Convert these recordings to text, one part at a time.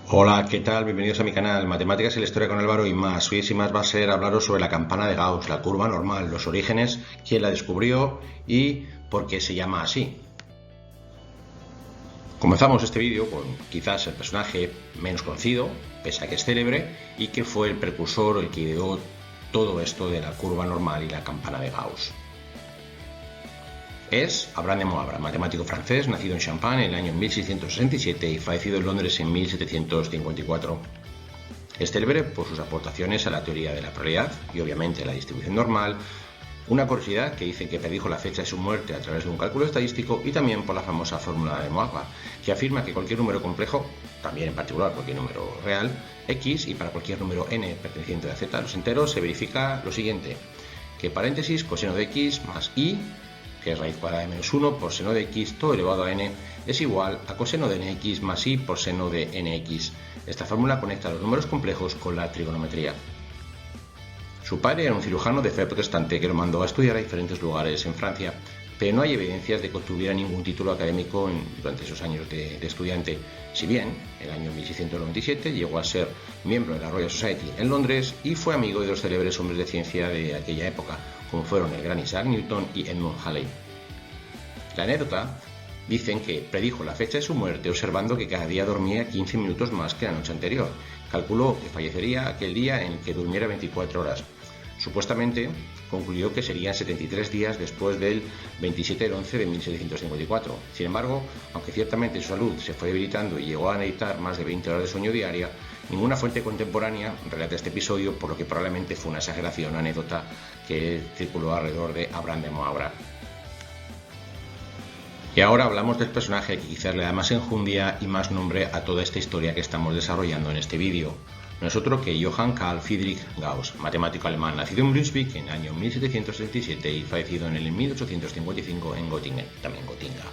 Hola, ¿qué tal? Bienvenidos a mi canal Matemáticas y la Historia con Álvaro y más. Hoy sin más va a ser hablaros sobre la campana de Gauss, la curva normal, los orígenes, quién la descubrió y por qué se llama así. Comenzamos este vídeo con quizás el personaje menos conocido, pese a que es célebre, y que fue el precursor, el que ideó todo esto de la curva normal y la campana de Gauss. Es Abraham de Moivre, matemático francés, nacido en Champagne en el año 1667 y fallecido en Londres en 1754. Es célebre por sus aportaciones a la teoría de la probabilidad y obviamente a la distribución normal, una curiosidad que dice que predijo la fecha de su muerte a través de un cálculo estadístico, y también por la famosa fórmula de Moivre, que afirma que cualquier número complejo, también en particular cualquier número real, x, y para cualquier número n perteneciente a z, los enteros, se verifica lo siguiente, que paréntesis coseno de x más y, que es raíz cuadrada de menos 1 por seno de x todo elevado a n, es igual a coseno de nx más y por seno de nx. Esta fórmula conecta los números complejos con la trigonometría. Su padre era un cirujano de fe protestante que lo mandó a estudiar a diferentes lugares en Francia, pero no hay evidencias de que obtuviera ningún título académico durante esos años de estudiante, si bien en el año 1697 llegó a ser miembro de la Royal Society en Londres y fue amigo de los célebres hombres de ciencia de aquella época, como fueron el gran Isaac Newton y Edmund Halley. La anécdota dicen que predijo la fecha de su muerte observando que cada día dormía 15 minutos más que la noche anterior. Calculó que fallecería aquel día en el que durmiera 24 horas. Supuestamente concluyó que serían 73 días después del 27 del 11 de 1754. Sin embargo, aunque ciertamente su salud se fue debilitando y llegó a necesitar más de 20 horas de sueño diaria, ninguna fuente contemporánea relata este episodio, por lo que probablemente fue una exageración, una anécdota que circuló alrededor de Abraham de Moivre. Y ahora hablamos del personaje que quizás le da más enjundia y más nombre a toda esta historia que estamos desarrollando en este vídeo. No es otro que Johann Carl Friedrich Gauss, matemático alemán, nacido en Brunswick en el año 1767 y fallecido en el 1855 en Göttingen, también Gotinga.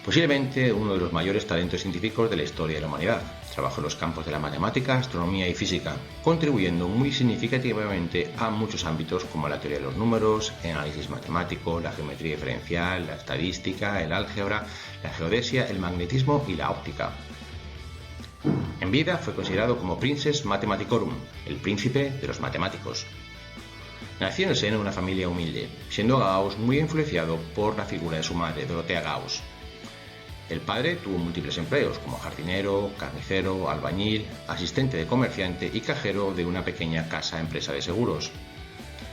Posiblemente uno de los mayores talentos científicos de la historia de la humanidad. Trabajó en los campos de la matemática, astronomía y física, contribuyendo muy significativamente a muchos ámbitos como la teoría de los números, el análisis matemático, la geometría diferencial, la estadística, el álgebra, la geodesia, el magnetismo y la óptica. En vida fue considerado como Princeps Mathematicorum, el príncipe de los matemáticos. Nació en el seno de una familia humilde, siendo Gauss muy influenciado por la figura de su madre, Dorothea Gauss. El padre tuvo múltiples empleos como jardinero, carnicero, albañil, asistente de comerciante y cajero de una pequeña casa empresa de seguros.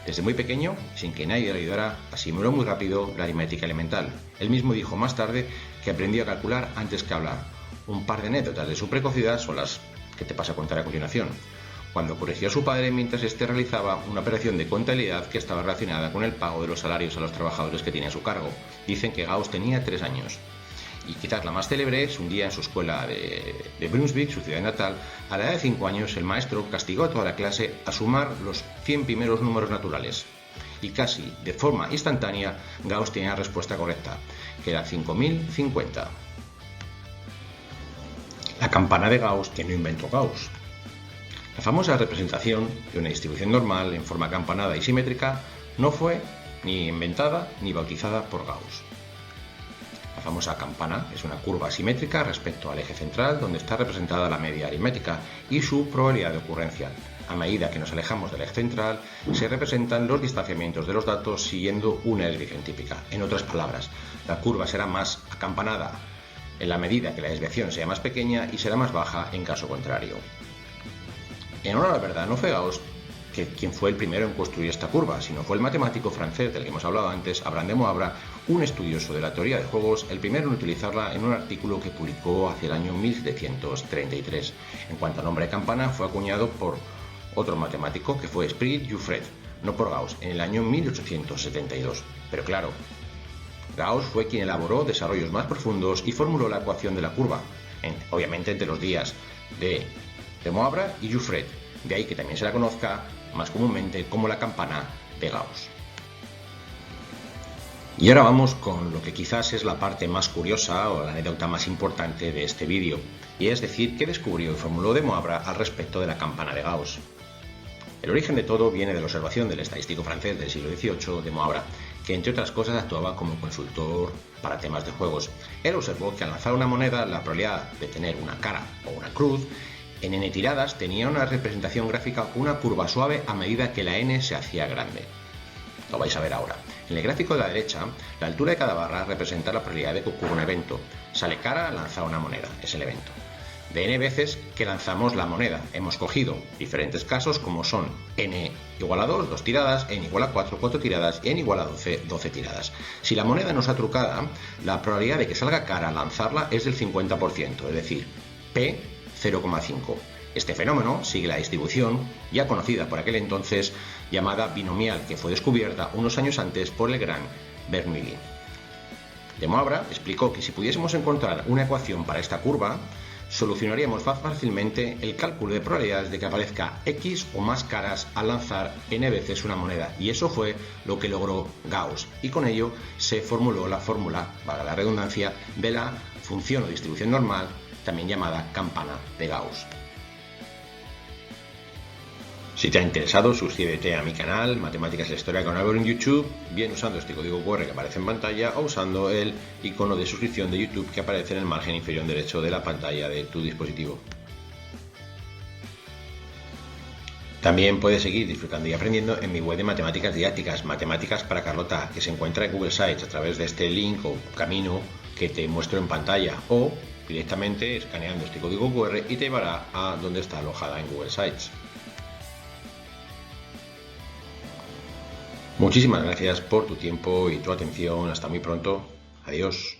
Desde muy pequeño, sin que nadie le ayudara, asimiló muy rápido la aritmética elemental. Él mismo dijo más tarde que aprendió a calcular antes que hablar. Un par de anécdotas de su precocidad son las que te paso a contar a continuación. Cuando corrigió a su padre mientras éste realizaba una operación de contabilidad que estaba relacionada con el pago de los salarios a los trabajadores que tenía a su cargo. Dicen que Gauss tenía 3 años. Y quizás la más célebre es un día en su escuela de Brunswick, su ciudad natal. A la edad de 5 años, el maestro castigó a toda la clase a sumar los 100 primeros números naturales. Y casi de forma instantánea, Gauss tenía la respuesta correcta, que era 5050. La campana de Gauss que no inventó Gauss. La famosa representación de una distribución normal en forma acampanada y simétrica no fue ni inventada ni bautizada por Gauss. La famosa campana es una curva simétrica respecto al eje central donde está representada la media aritmética y su probabilidad de ocurrencia. A medida que nos alejamos del eje central, se representan los distanciamientos de los datos siguiendo una desviación típica. En otras palabras, la curva será más acampanada en la medida que la desviación sea más pequeña y será más baja en caso contrario. En honor a la verdad, no fue Gauss quien fue el primero en construir esta curva, sino fue el matemático francés del que hemos hablado antes, Abraham de Moivre, un estudioso de la teoría de juegos, el primero en utilizarla en un artículo que publicó hacia el año 1733. En cuanto a nombre de campana, fue acuñado por otro matemático que fue Esprit-Jouffret, no por Gauss, en el año 1872. Pero claro, Gauss fue quien elaboró desarrollos más profundos y formuló la ecuación de la curva, obviamente entre los días de Moivre y Jouffret, de ahí que también se la conozca más comúnmente como la campana de Gauss. Y ahora vamos con lo que quizás es la parte más curiosa o la anécdota más importante de este vídeo, y es decir, qué descubrió y formuló de Moivre al respecto de la campana de Gauss. El origen de todo viene de la observación del estadístico francés del siglo XVIII, de Moivre, que entre otras cosas actuaba como consultor para temas de juegos. Él observó que al lanzar una moneda, la probabilidad de tener una cara o una cruz en n tiradas tenía una representación gráfica con una curva suave a medida que la n se hacía grande. Lo vais a ver ahora. En el gráfico de la derecha, la altura de cada barra representa la probabilidad de que ocurra un evento. Sale cara al lanzar una moneda, es el evento. De n veces que lanzamos la moneda, hemos cogido diferentes casos como son n igual a 2, 2 tiradas, n igual a 4, 4 tiradas y n igual a 12, 12 tiradas. Si la moneda no está trucada, la probabilidad de que salga cara al lanzarla es del 50%, es decir, p 0,5. Este fenómeno sigue la distribución, ya conocida por aquel entonces, llamada binomial, que fue descubierta unos años antes por el gran Bernoulli. De Moivre explicó que si pudiésemos encontrar una ecuación para esta curva, solucionaríamos fácilmente el cálculo de probabilidades de que aparezca X o más caras al lanzar n veces una moneda, y eso fue lo que logró Gauss, y con ello se formuló la fórmula, valga la redundancia, de la función o distribución normal, también llamada campana de Gauss. Si te ha interesado, suscríbete a mi canal Matemáticas y la Historia con Álvaro en YouTube, bien usando este código QR que aparece en pantalla o usando el icono de suscripción de YouTube que aparece en el margen inferior derecho de la pantalla de tu dispositivo. También puedes seguir disfrutando y aprendiendo en mi web de matemáticas didácticas, Matemáticas para Carlota, que se encuentra en Google Sites a través de este link o camino que te muestro en pantalla, o directamente escaneando este código QR y te llevará a donde está alojada en Google Sites. Muchísimas gracias por tu tiempo y tu atención. Hasta muy pronto. Adiós.